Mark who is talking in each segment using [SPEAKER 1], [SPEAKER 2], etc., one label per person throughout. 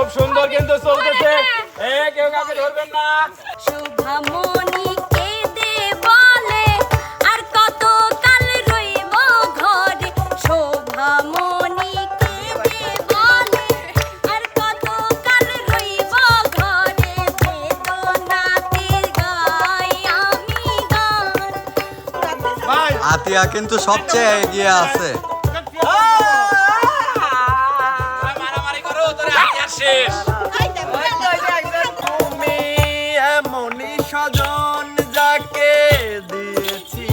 [SPEAKER 1] খুব সুন্দর কিন্তু চলতেছে। কেউ কাউকে ধরবেন না।
[SPEAKER 2] শুভমণি কেঁদে বলে আর কত কাল রইব ঘরে। শোভামণি কেঁদে বলে আর কত কাল রইব ঘরে। বেদনাতে গাই আমি গান।
[SPEAKER 3] আতিয়া কিন্তু সবচেয়ে এগিয়ে আছে।
[SPEAKER 1] মারামারি করো, তোর হাতিয়ার শেষ।
[SPEAKER 4] তুমি এমনই স্বজন যাকে দিয়েছি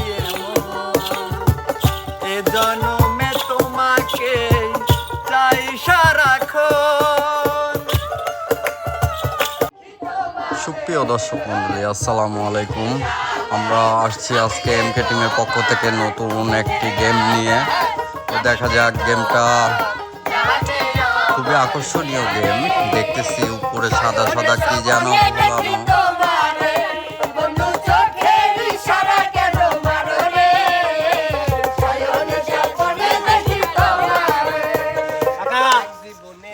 [SPEAKER 4] এ জন্মে তোমাকে চাই সারাক্ষণ।
[SPEAKER 3] সুপ্রিয় দর্শক মন্ডলী, আসসালামু আলাইকুম। আমরা আসছি আজকে এমকে টিমের পক্ষ থেকে নতুন একটি গেম নিয়ে। তো দেখা যাক, গেমটা খুবই আকর্ষণীয় গেম। দেখতেছি উপরে সাদা সাদা কি যেন ঝুলানো।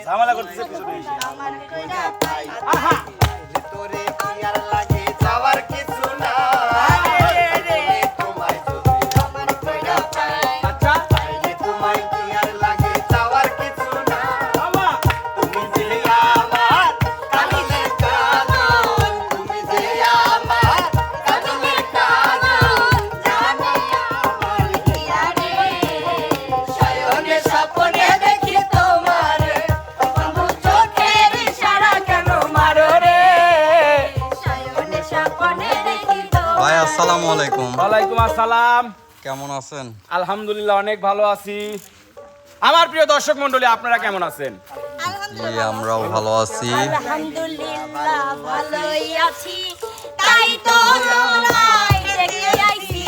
[SPEAKER 1] ঝামেলা করতেছে পিছনে এসে।
[SPEAKER 3] ভাই আসসালামু আলাইকুম।
[SPEAKER 1] ওয়ালাইকুম আসসালাম।
[SPEAKER 3] কেমন আছেন?
[SPEAKER 1] আলহামদুলিল্লাহ, অনেক ভালো আছি। আমার প্রিয় দর্শক মন্ডলী, আপনারা কেমন আছেন?
[SPEAKER 3] জি, আমরাও ভালো আছি।
[SPEAKER 2] আলহামদুলিল্লাহ ভালোই আছি, তাই তো তোমায় দেখতে আইছি।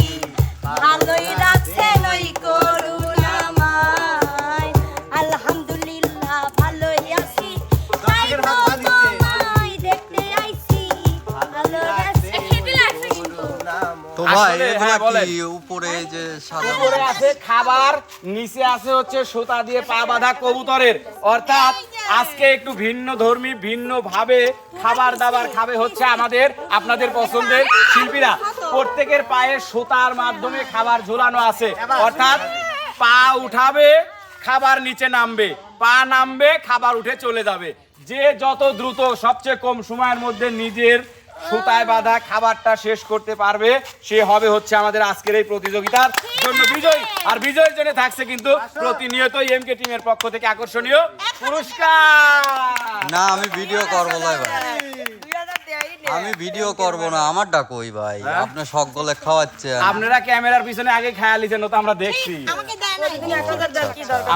[SPEAKER 2] ভালোই রাখছেন ওই করুণাময়। আলহামদুলিল্লাহ ভালোই আছি, তাই তো তোমায় দেখতে আইছি। ভালো রাখছেন।
[SPEAKER 3] তো ভাই
[SPEAKER 1] আসলে,
[SPEAKER 3] এগুলা
[SPEAKER 1] হ্যাঁ, বলেন।
[SPEAKER 3] কি উপরে যে সাদা
[SPEAKER 1] উপরে আছে খাবার, নিচে আছে হচ্ছে সুতা দিয়ে পা বাঁধা কবুতরের। অর্থাৎ আজকে একটু ভিন্ন ধর্মী, ভিন্ন ভাবে খাবার দাবার খাবে হচ্ছে আমাদের আপনাদের পছন্দের শিল্পীরা। প্রত্যেকের পায়ে সুতার মাধ্যমে খাবার ঝোলানো আছে। অর্থাৎ পা উঠাবে, খাবার নিচে নামবে, পা নামবে, খাবার উঠে চলে যাবে। যে যত দ্রুত সবচেয়ে কম সময়ের মধ্যে নিজের সুতায় বাঁধা খাবারটা শেষ করতে পারবে, সে হবে হচ্ছে আমাদের আজকের এই প্রতিযোগিতার জন্য বিজয়ী। আর বিজয়ের জন্য থাকছে কিন্তু প্রতিনিয়ত এমকে টিমের পক্ষ থেকে আকর্ষণীয় পুরস্কার।
[SPEAKER 3] না, আমি ভিডিও করবো না ভাই, আমি ভিডিও করব না। আমার ডাকই ভাই, আপনি সকলে খাওয়াচ্ছেন।
[SPEAKER 1] আপনারা ক্যামেরার পিছনে আগে খেয়াল লিছেন, তো আমরা দেখছি,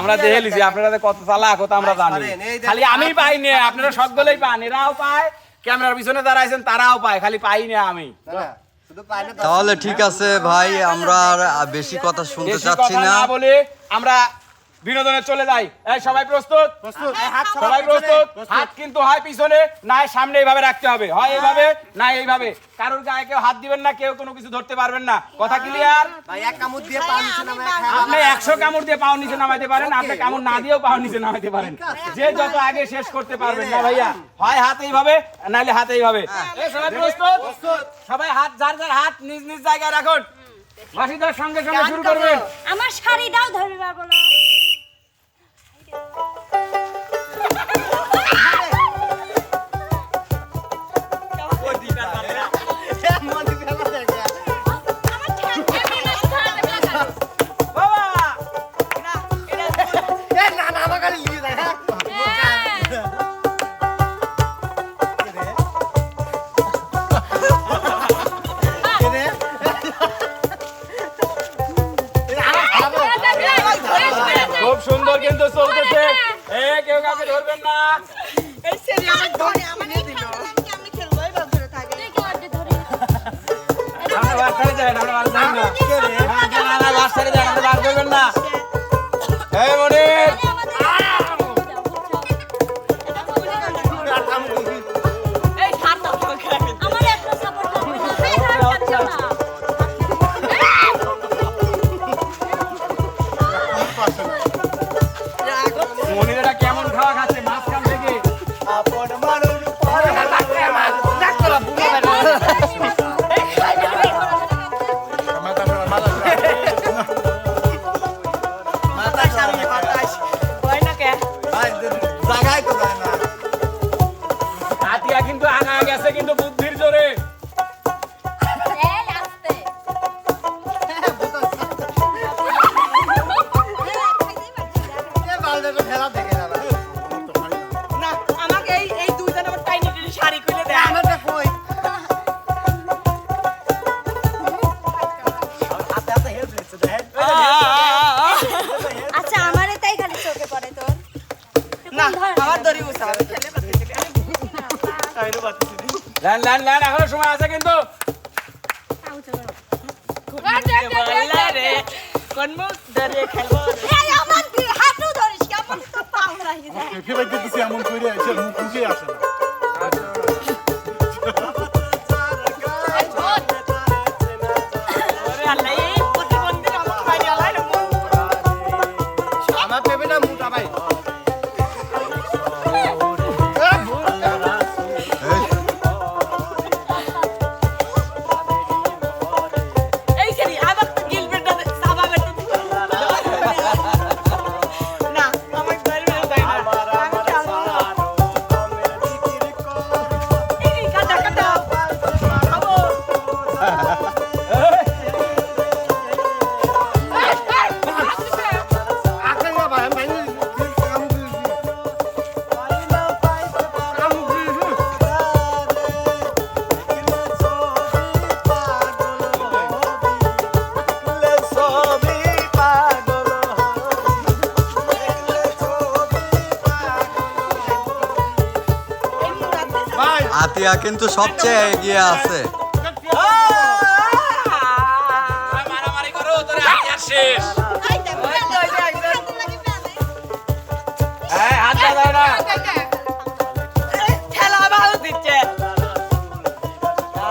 [SPEAKER 1] আমরা দেখে লিছি আপনারা কত চালাক, কত আমরা জানি। খালি আমি পাই না, আপনারা সকলেই পান, এরাও পায়, ক্যামেরার পিছনে যারা আছেন তারাও পায়, খালি পাই না আমি।
[SPEAKER 3] তাহলে ঠিক আছে ভাই, আমরা আর বেশি কথা শুনতে
[SPEAKER 1] বেশি
[SPEAKER 3] চাচ্ছি
[SPEAKER 1] কথা
[SPEAKER 3] না।
[SPEAKER 1] না বলে আমরা বিনোদনে চলে যাই। এই সবাই প্রস্তুত? সবাই প্রস্তুত? হাত কিন্তু হয় পিছনে, না সামনে এইভাবে রাখতে হবে, হয় এইভাবে না এইভাবে। কারোর গায়ে কেউ হাত দিবেন না, কেউ কোনো কিছু ধরতে পারবেন না। কথা ক্লিয়ার? আপনি 100 কামড় দিয়ে পাও নিচে নামাইতে পারেন, আপনি কামড় না দিয়েও পাও নিচে নামাইতে পারেন। যে যত আগে শেষ করতে পারবেন। না ভাইয়া, হয় হাত এইভাবে, নাইলে হাত এইভাবে। এই সবাই প্রস্তুত? সবাই হাত, যার যার হাত নিজ নিজ জায়গায় রাখুন। বাসিদার সঙ্গে সঙ্গে শুরু করবেন।
[SPEAKER 2] আমার শাড়িটাও ধরে পারবো না।
[SPEAKER 1] খুব সুন্দর কিন্তু চলতেছে। কেউ কাউকে ধরবেন না। আমরা বাস ছেড়ে যাই না, আমরা বাস যাই না। না, বাস ছেড়ে যাই, আমরা বাস ধরবেন না। এই মনির, মনিরেরা কেমন খাওয়া খাচ্ছে মাঝখান থেকে? গেছে কিন্তু বুদ্ধির জোরে।
[SPEAKER 2] এই আস্তে
[SPEAKER 5] না আমাকে এই দুইজন আবার টাইনি টিনি শাড়ি খুলে দেয়
[SPEAKER 2] আচ্ছা আমারে তাই খালি চোখে পড়ে তোর
[SPEAKER 5] না আমার দড়ি উসাবে খেলে
[SPEAKER 1] লান লান লান এখনো সময় আছে কিন্তু।
[SPEAKER 5] রে কোন মুখ ধরে খেলবো
[SPEAKER 2] এই আমার হাঁটু ধরিস কেমন তো পাও রাখি যায়
[SPEAKER 6] এমন করে এসে মুখ মুখে আসে না
[SPEAKER 5] ওরে আল্লাহ এই প্রতিবন্ধী আমার ভাই আলাই না
[SPEAKER 4] আমার পেবে না মুটা ভাই
[SPEAKER 5] এই সেরি আবার গিলবেটা সাবাবে না আমার ঘরে যাই না এই কাটা কাটা আবো
[SPEAKER 3] আতিয়া কিন্তু সবচেয়ে এগিয়ে আছে।
[SPEAKER 1] মারামারি করো তোর হাতিয়ার শেষ। হ্যাঁ হাত দাও না।
[SPEAKER 5] ঠেলা ভালো দিচ্ছে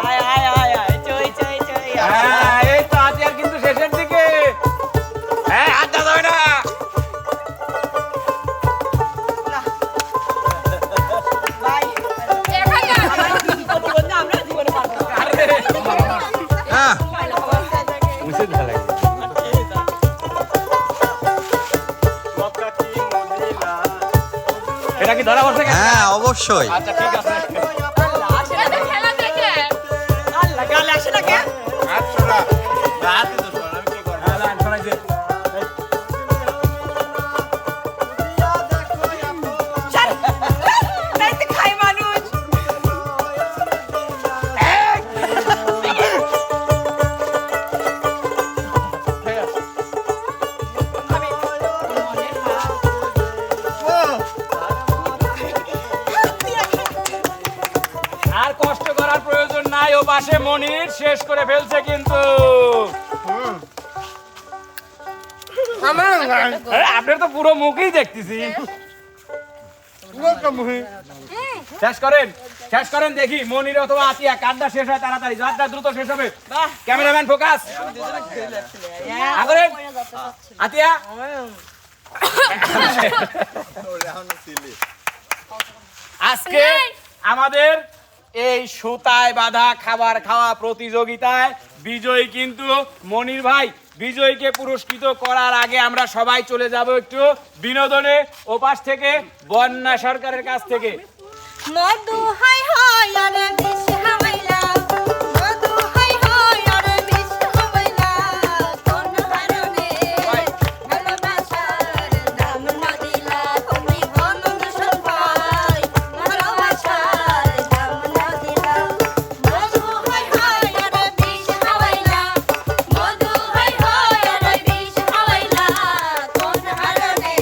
[SPEAKER 5] আয় আয় আয় আয় চই চই চই
[SPEAKER 1] হ্যাঁ এই তো হাতিয়ার কিন্তু শেষের দিকে। হ্যাঁ হাত দাও না।
[SPEAKER 5] ভাই প্রতিবন্ধী আমরা জীবনে পারবো না
[SPEAKER 1] আরে
[SPEAKER 3] হ্যাঁ
[SPEAKER 1] এটা কি ধরা পড়ছে?
[SPEAKER 3] হ্যাঁ অবশ্যই।
[SPEAKER 1] আচ্ছা ঠিক আছে।
[SPEAKER 5] আল্লাহ গালে আসে না কে
[SPEAKER 1] হ্যাঁ, লাইন ছড়াইছে।
[SPEAKER 5] চল নাই তো খাই মানুষ
[SPEAKER 1] আর কষ্ট করার প্রয়োজন নাই, ও পাশে মনির শেষ করে ফেলছে কিন্তু। আরে, আপনার তো পুরো মুখই দেখতেছি। শেষ করেন দেখি মনির অথবা আতিয়া কার্ডটা শেষ হয় তাড়াতাড়ি, যাত্রা দ্রুত শেষ হবে। Cameraman focus আগরেন। আতিয়া আজকে আমাদের এই সুতায় বাঁধা খাবার খাওয়া প্রতিযোগিতায় বিজয়ী কিন্তু মনির ভাই। বিজয়ীকে পুরস্কৃত করার আগে আমরা সবাই চলে যাব একটু বিনোদনে, ওপাশ থেকে বন্যা সরকারের কাছ থেকে।
[SPEAKER 2] মধু হাই হাই আরে বিষ হাওয়াইলা মধু হাই হাই আরে বিষ হাওয়াইলা কোন হারনে ভালোবাসার দাম না দিলা তুমি কোন দূষণ ভাই ভালোবাসার দাম না দিলা মধু হাই হাই আরে বিষ হাওয়াইলা মধু হাই হাই আরে বিষ হাওয়াইলা কোন হারনে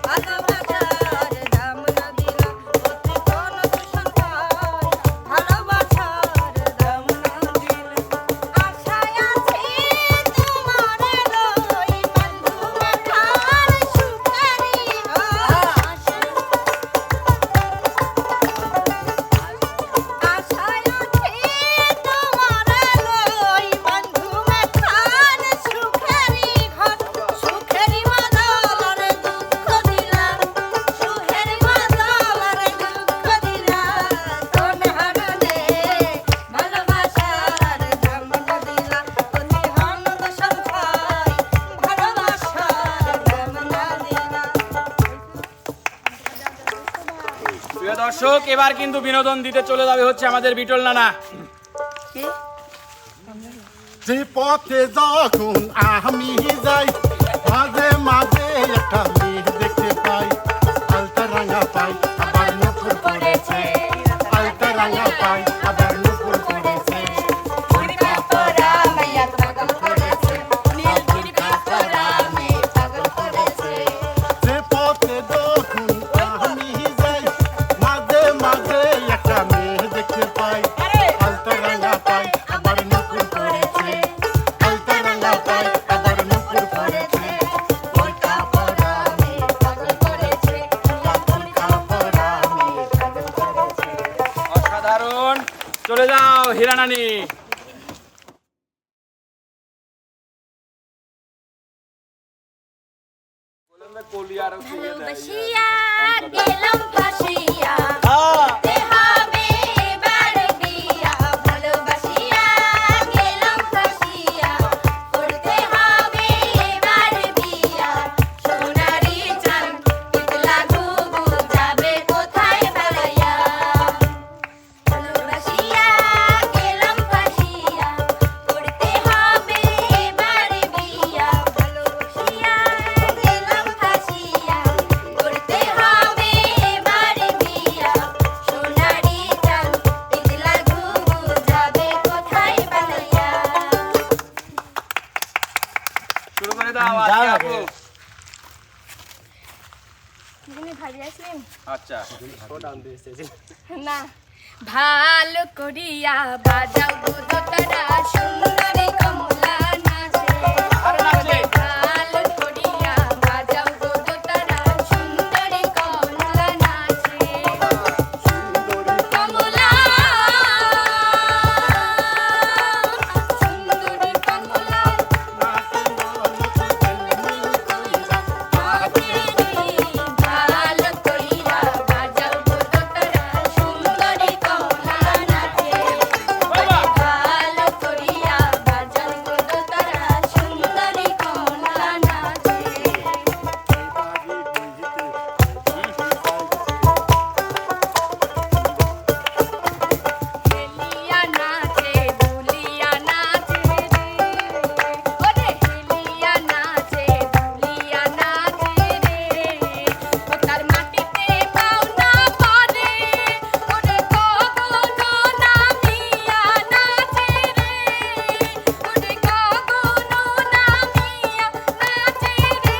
[SPEAKER 2] ভালোবাসার দাম না দিলা কোন দূষণ ভাই
[SPEAKER 1] প্রিয় দর্শক, এবার কিন্তু বিনোদন দিতে চলে যাবে হচ্ছে আমাদের বিটল নানা।
[SPEAKER 6] যে পথে যখন আমি যাই মাঝে মাঝে একটা মেয়ে দেখতে পাই, আলতা রাঙা পাই আবার নপুর পড়েছে, আলতা রাঙা পাই আবার নপুর পড়েছে।
[SPEAKER 2] বোরকা পরা মাইয়া পাগল করেছে, নীল বোরকা পরা মেয়ে পাগল করেছে।
[SPEAKER 6] যে পথে যখন আমি যাই মাঝে মাঝে একটা মেয়ে দেখতে পাই, আলতা রাঙা পাই আবার নপুর পড়েছে, আলতা রাঙা পাই আবার নপুর পড়েছে।
[SPEAKER 2] বোরকা পরা মেয়ে পাগল করেছে, বোরকা পরা মেয়ে পাগল করেছে।
[SPEAKER 1] অসাধারণ। চলে যাও হীরা নানি।
[SPEAKER 2] ভালোবাসিয়া গেলাম ফাঁসিয়া, করতে হবে এবার বিয়া। ভালোবাসিয়া গেলাম ফাঁসিয়া, করতে হবে এবার বিয়া। সোনারি চান পিতলা ঘুঘু যাবে কোথায় বেড়াইয়া। ভালোবাসিয়া গেলাম ফাঁসিয়া, করতে হবে এবার বিয়া। ভালোবাসিয়া গেলাম ফাঁসিয়া, করতে হবে এবার বিয়া। সোনারি চান পিতলা ঘুঘু যাবে কোথায় বেড়াইয়া।
[SPEAKER 1] শুরু করে দাও আজকে আপু। আচ্ছা,
[SPEAKER 2] না ভালো করিয়া বাজাও দুদতারা সুন্দরী কমলা নাচে।
[SPEAKER 1] আরে নাচে।
[SPEAKER 2] ভালো করিয়া বাজাও দুদতারা সুন্দরী কমলা নাচে। কমলা সুন্দরী কমলা ভালো করিয়া বাজাও দুদতারা সুন্দরী কমলা নাচে। ভালো করিয়া বাজাও দুদতারা সুন্দরী কমলা নাচে। হেলিয়া নাচে দুলিয়া নাচে রে, ওরে হেলিয়া নাচে দুলিয়া নাচে রে। ও তার মাটিতে পাও না পড়ে, ওরে গগন নামিয়া নাচে রে, ওরে গগন নামিয়া নাচে রে।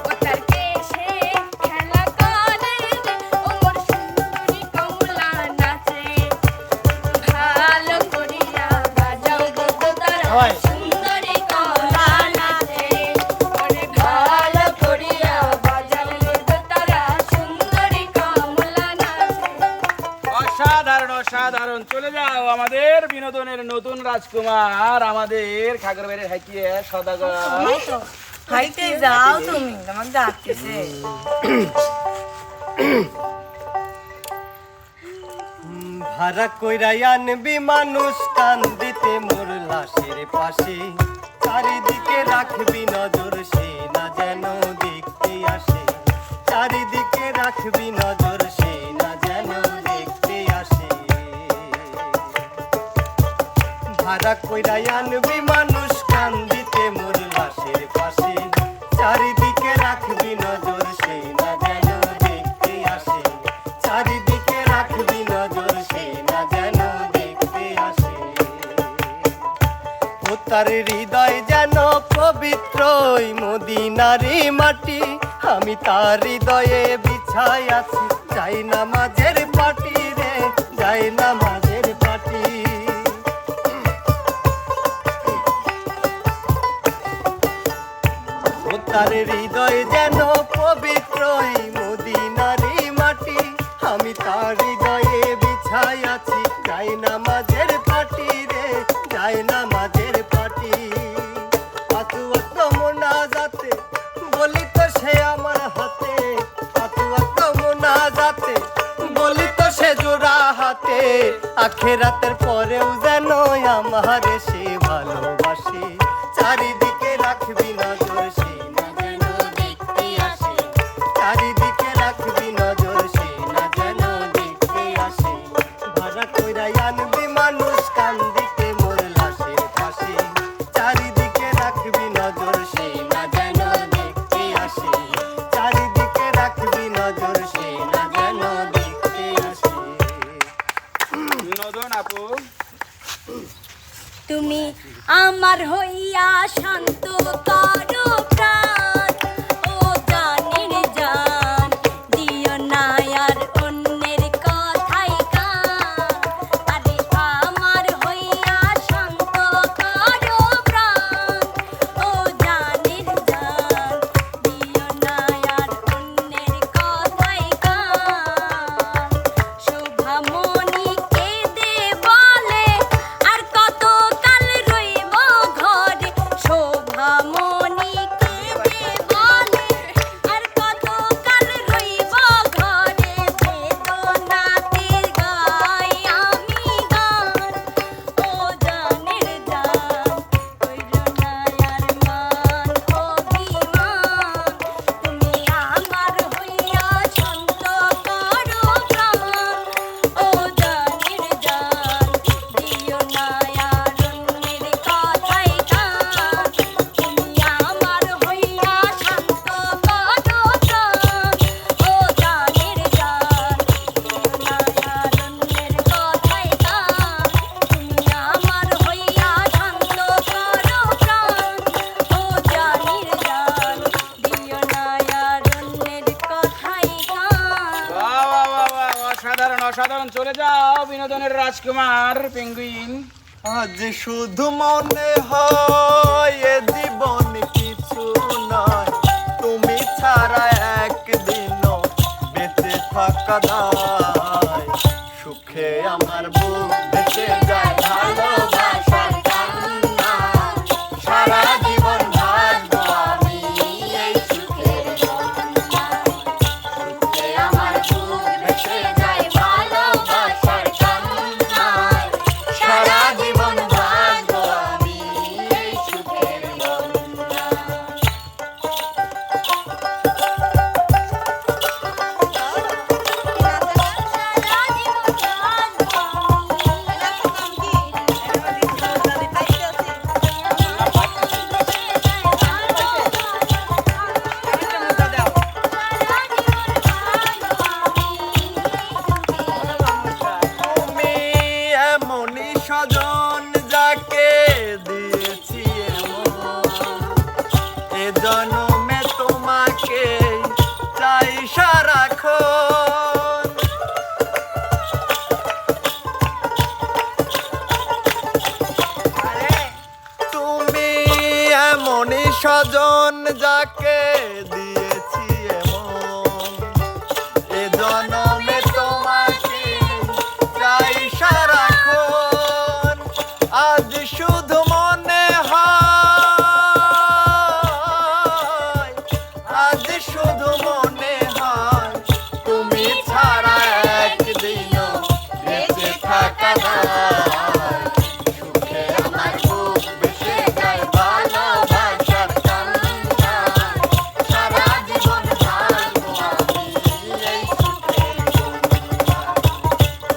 [SPEAKER 2] ও তার কেশে খেলা করে রে, ও মোর সুন্দরী কমলা নাচে। ভালো করিয়া বাজাও দুদতারা সুন্দরী কমলা নাচে। ওরে ভালো করিয়া বাজাও দুদতারা সুন্দরী কমলা নাচে।
[SPEAKER 1] অসাধারণ অসাধারণ। চলে যাও আমাদের বিনোদনের নতুন রাজকুমার, আমাদের খাগড়াবাড়ির হাইকিয়ে সদাগর।
[SPEAKER 5] হাইতে যাও তুমি, তোমাকে ডাকতেছে।
[SPEAKER 4] ভাড়া কইরা আনবি মানুষ কান্দিতে মোর লাশের পাশে, চারিদিকে রাখবি নজর সে না যেন দেখতে আসে, চারিদিকে রাখবি নজর সে না যেন দেখতে আসে। ভাড়া কইরা আনবি মানুষ কান্দিতে মোর লাশের পাশে, চারিদিকে রাখবি নজর সে না যেন দেখতে আসে, চারিদিকে রাখবি নজর সে না যেন দেখতে আসে। ও তার হৃদয় যেন পবিত্র ওই মদিনারি মাটি, আমি তার হৃদয়ে বিছাই আছি যাই নামাজের পাটি রে, যাই নামাজের পাটি। ও তার হৃদয় যেন পবিত্র ওই মদিনারি মাটি, আমি তার হৃদয়ে বিছাই আছি যাই নামাজের পাটি রে, যাই নামাজের পাটি। আতু আত মোনাজাতে বলি তো সে আমার হাতে, আতু আত মোনাজাতে বলি তো সে জোড়া হাতে, আখেরাতের পরেও যেন আমার সে ভালোবাসে, চারিদিকে রাখবি নজর সে না যেন দেখতে আসে, চারিদিকে রাখবি নজর সে না যেন নজর সে না যেন দেখতে আসে।
[SPEAKER 1] নদন আপু
[SPEAKER 2] তুমি আমার হইয়া শান্ত করো প্রাণ, ও জানের জান, দিও না আর অন্যের কথাই কান। আরে আমার হইয়া শান্ত করো প্রাণ, ও জানের জান, দিও না আর অন্যের কথাই কান। শোভামণি কেঁদে বলে আর কত কাল রইব ঘরে, শোভামণি কেঁদে বলে আর কত কাল রইব ঘরে, বেদনাতে গাই আমি গান, ও জানের জান, কইরো না আর মান অভিমান। তুমি আমার হইয়া শান্ত করো প্রাণ, ও জানের জান, দিও না আর অন্যের কথাই কান। তুমি আমার হইয়া শান্ত করো প্রাণ, ও জানের জান, দিও না আর অন্যের কথাই কান। তুমি আমার হইয়া শান্ত করো প্রাণ, ও জানের জান, দিও না আর অন্যের কথাই কান।
[SPEAKER 1] বাহ বাহ বাহ বাহ, অসাধারণ অসাধারণ। চলে যাও বিনোদনের রাজকুমার পেঙ্গুইন।
[SPEAKER 4] আজ শুধু মনে হয় এ জীবন কিছু নয়, তুমি ছাড়া একদিনও বেঁচে থাকা দায়। সুখে আমার বুক ভেসে যায় ভালোবাসার কান্না, সারা জীবন ভাসবো আমি এই সুখের বন্যায়। সুখে আমার বুক ভেসে যায় ভালোবাসার কান্নায়, সারা জীবন ভাসবো আমি এই সুখের বন্যায়। তুমি এমনই স্বজন যাকে দিয়েছি এমন, এ জন্মে তোমাকে চাই সারাক্ষণ। তুমি এমনই স্বজন যাকে দিয়েছি এমন, এ জন্মে তোমাকে চাই সারাক্ষণ। আজ শুধু মনে হয়, আজ শুধু মনে হয়, তুমি ছাড়া একদিনও বেঁচে থাকা দায়। সুখে আমার বুক ভেসে যায় ভালোবাসার কান্নায়, সারা জীবন ভাসবো আমি এই সুখের বন্যায়।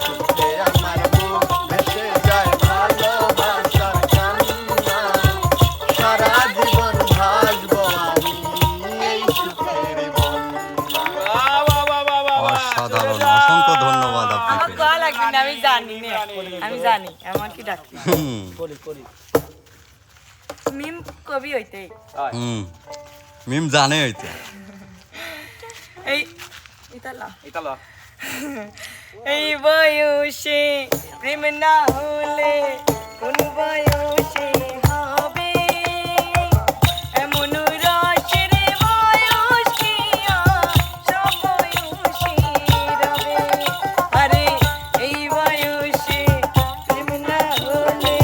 [SPEAKER 4] সুখে আমার বুক ভেসে যায় ভালোবাসার কান্নায়, সারা জীবন ভাসবো আমি এই সুখের বন্যায়।
[SPEAKER 1] বাহ বাহ বাহ বাহ বাহ, বাহ।
[SPEAKER 3] অসাধারণ,
[SPEAKER 1] চলে যাও।
[SPEAKER 3] অসংখ্য ধন্যবাদ
[SPEAKER 5] আমার
[SPEAKER 3] আপনাকে।
[SPEAKER 5] গলা লাগবে না, আমি জানি না, আমি জানি এমন কি ডাকি।
[SPEAKER 3] হুম
[SPEAKER 1] করি করি।
[SPEAKER 5] মিম কবি হইতে
[SPEAKER 1] হয়।
[SPEAKER 3] হুম, মিম জানে হইতে।
[SPEAKER 5] এই ইতালা
[SPEAKER 1] ইতালা
[SPEAKER 5] এই বয়সে প্রেম না হলে কোন বয়সে হবে এমন রসের বয়স কি আর সব বয়সে রবে। আরে এই বয়সে প্রেম না হলে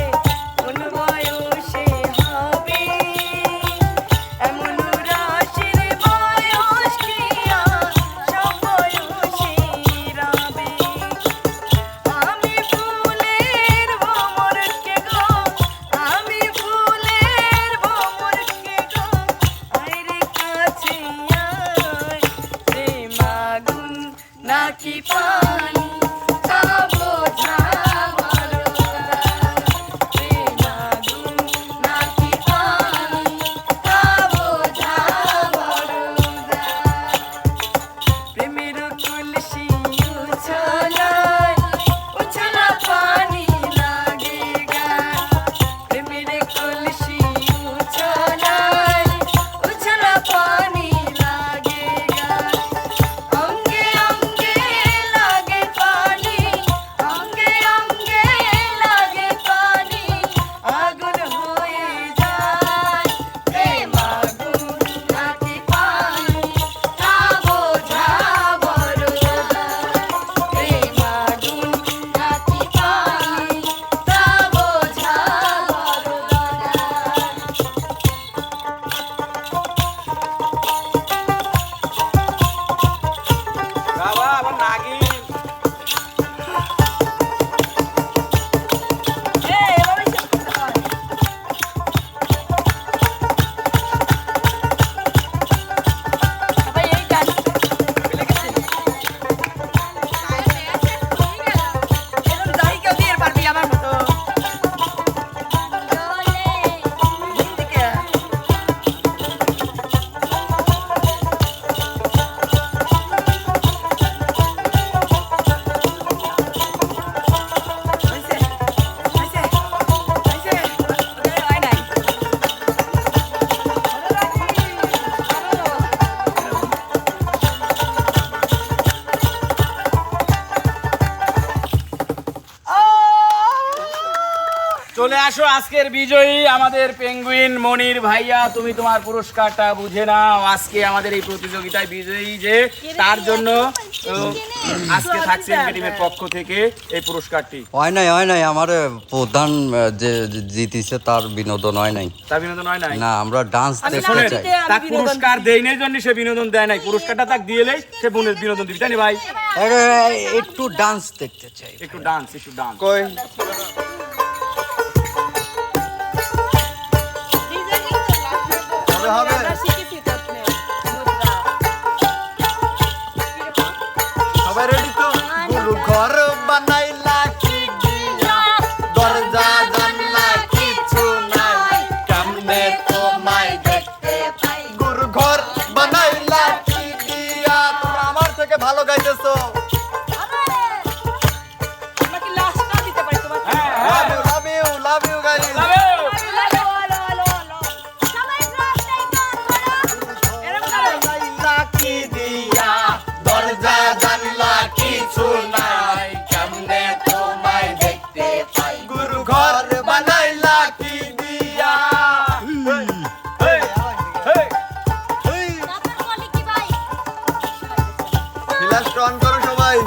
[SPEAKER 5] কোন বয়সে হবে এমন রসের বয়স কি আর সব বয়সে রবে। আমি ফুলের ভ্রমরকে গো, আমি ফুলের ভ্রমরকে গো, আইরে কাছে আয়। প্রেম আগুন নাকি পানি তা বোঝা বড় দায়। প্রেম আগুন নাকি পানি তা বোঝা বড় দায়। প্রেমের
[SPEAKER 1] চলে আসো আজকের বিজয়ী আমাদের পেঙ্গুইন মনির ভাইয়া, তুমি তোমার পুরস্কারটা বুঝে নাও। আজকে আমাদের এই প্রতিযোগিতায় বিজয়ী যে তার জন্য আজকে থাকছে টিমের পক্ষ থেকে এই পুরস্কারটি।
[SPEAKER 3] হয় নাই আমার প্রধান যে জিতিছে তার বিনোদন হয় নাই।
[SPEAKER 1] তার বিনোদন হয় নাই
[SPEAKER 3] না, আমরা ডান্স দেখতে
[SPEAKER 1] শোনেন,
[SPEAKER 3] চাই।
[SPEAKER 1] তার পুরস্কার দেই নাই জন্য সে বিনোদন দেয় নাই, পুরস্কারটা তাকে দিয়েলেই সে বিনোদন দিবি, তাই না ভাই?
[SPEAKER 3] একটু ডান্স দেখতে চাই।
[SPEAKER 1] একটু ডান্স
[SPEAKER 4] কই হবে সবাই রেডি তো? গুরু ঘর বানাইলা কি দিয়া, দরজা জানলা কিছু নাই, কেমনে তোমায় দেখতে পাই। গুরু ঘর বানাইলা কি দিয়া, তোমরা আমার থেকে ভালো গাইতেছো। Love you guys. বানাইলা কি দিয়া, দরজা জানলা কিছু নাই, কেমনে তোমায় দেখতে পাই। গুরু ঘর বানাইলা কি দিয়া। ফ্ল্যাশ অন করো সবাই।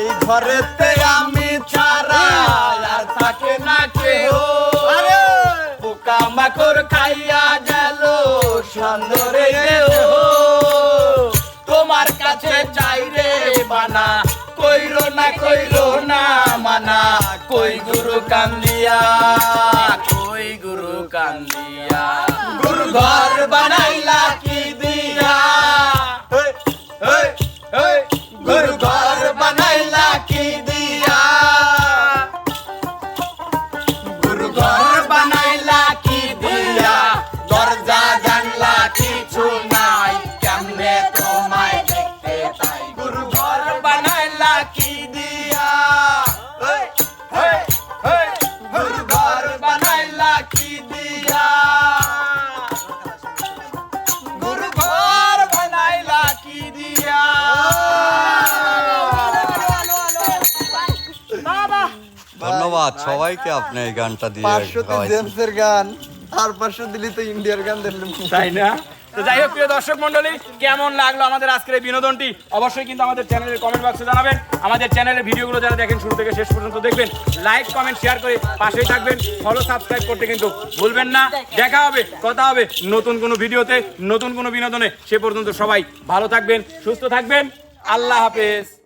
[SPEAKER 4] এই ঘরেতে আমি ছাড়া আর থাকে না কেউ, পোকা মাকড় খাইয়া গেল সুন্দরে দেহ। তোমার কাছে চাই রে বানা, কইরো না মানা, কই গুরু কান্দিয়া, কই গুরু কান্দিয়া। গুরু ঘর বানাইলা কি দিয়া, গুরু ঘর বানাইলা কি দিয়া, গুরু ঘর বানাইলা কি দিয়া, দরজা জানলা কিছু নাই, কেমনে তোমায় দেখতে পাই। গুরু ঘর বানাইলা কি দিয়া, গুরু ঘর বানাইলা কি দিয়া, গুরু ঘর বানাইলা কি দিয়া।
[SPEAKER 3] ধন্যবাদ সবাইকে, আপনি এই গানটা দিয়ে
[SPEAKER 4] 500 তে
[SPEAKER 3] গাওয়াইছেন।
[SPEAKER 4] জেমসের গান আর 500 দিলি তো ইন্ডিয়ার গান দিলেন,
[SPEAKER 1] তাই না? তো যাই হোক প্রিয় দর্শক মন্ডলী, কেমন লাগলো আমাদের আজকের এই বিনোদনটি অবশ্যই কিন্তু আমাদের চ্যানেলের কমেন্ট বক্সে জানাবেন। আমাদের চ্যানেলের ভিডিওগুলো যারা দেখেন শুরু থেকে শেষ পর্যন্ত দেখবেন, লাইক কমেন্ট শেয়ার করে পাশেই থাকবেন, ফলো সাবস্ক্রাইব করতে কিন্তু ভুলবেন না। দেখা হবে, কথা হবে নতুন কোনো ভিডিওতে, নতুন কোনো বিনোদনে। সে পর্যন্ত সবাই ভালো থাকবেন, সুস্থ থাকবেন। আল্লাহ হাফেজ।